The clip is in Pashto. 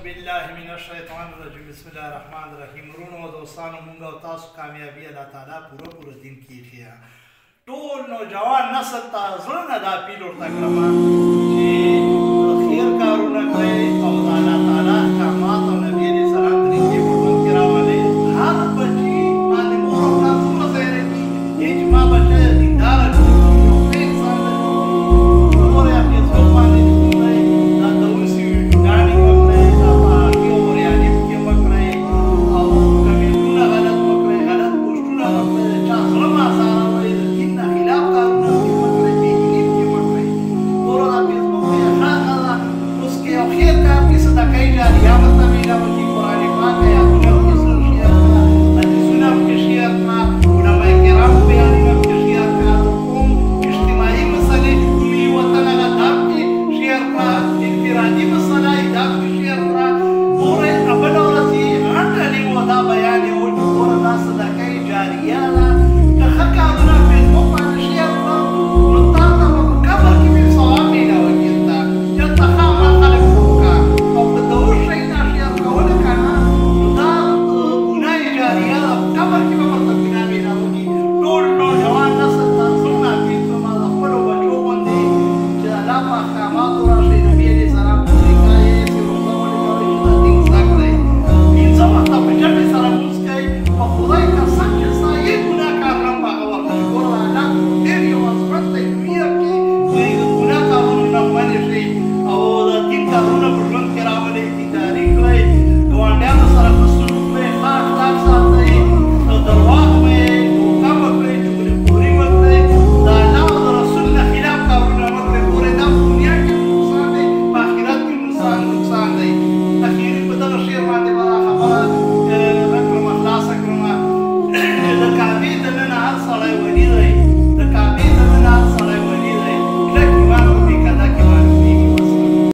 بالله من الشیطان الرجیم بسم الله الرحمن الرحیم. ورونو او دوستانو، مونږ او تاسو کامیابي الله تعالی پوره دین کې ښیه. ټول نوجوان نسل ته زړه نه دا اپیل ورته کړم چې خیر کارونه کوئ او د الله تعالی احکامات او نبي علیه السلام طریقې په ژوند کې راولئ. هر بچي باندې مور او پلار څومره ځای کوي چې ما بچی دینداره کړي، یو ښه انسان ده. مور یې فیسبوک باندې دا داسې ویډیوګانې وکړئ، دا په هغې اوریانې پکې وکړئ او کمنټونه غلط وکړئ، غلط پوسټونه وکړئ، د چا زړه مه ازاروئ، د دین نه خلاف کارونه پکې وکړئ، بېدیني پکې وکړئ. ګوره دا فیسبوک دی ښه ښه ده، اوس که یو خیر کار کې صدقه جاریه ورته میلاوه کړي، قرآن پاک ایتونه پکې سره شیر کړه، حدیثونه پکې شیر کړه، علمای کرامو بیانونه پکې شیر کړه، کوم اجتماعي مسلې چې کومې وطن هغه دا پکې شیر کړه، انفرادي مسله یې دا پکې شیر کړه. ګورئ بله ورځ یې غټه لیوه دا بیان یې وکړي، ګوره دا صدقه جاریه ده. که ښه کارونه فیسبوک باندې شیر کړه نو تا ته به په قبر کې مې ثواب میلاوه کېږي. دلته ښه عمل خلک وکړه او که د اوس شی نه شیر کوله که نه نو دا ګناه جاریه ده، په قبر کې به ورته ګناه میلاوه کېږي. ټول نوجوان نسل ته زړونه اپیل کوم د خپلو بچو غوندې چې د الله په احکاماتو راشئ، نبي علیه السلام په طریقه یې چې روژه ولګوئ، چې دا دین زده کړئ، پنځه وخته په جمع سره لمونځ کوئ. په خدای قسم چې ستا هېڅ ګناه کار نه په هغه وخت کې. ګوره د الله ډېر یو عظمت دی دنیا کې چې د ګناه کارونو نه منع شئ او د دین کارونه په ژوند کې راولئ، دینداري کړئ، ګاونډیانو سره ښه سلوک کړئ، ښه اخلاق ساتئ، درواغ مه دوکه مه کړئ، چغليخوري مه کړئ، د الله او د رسول نه خلاف کارونه مه کړئ. ګورئ دا په دنیا کې نقصان دی، په آخرت کې نقصان دی. اخري په دغه شعر باندې به دا خبره کړمه خلاصه کړمه. د کعبې دننه هر سړی ولي د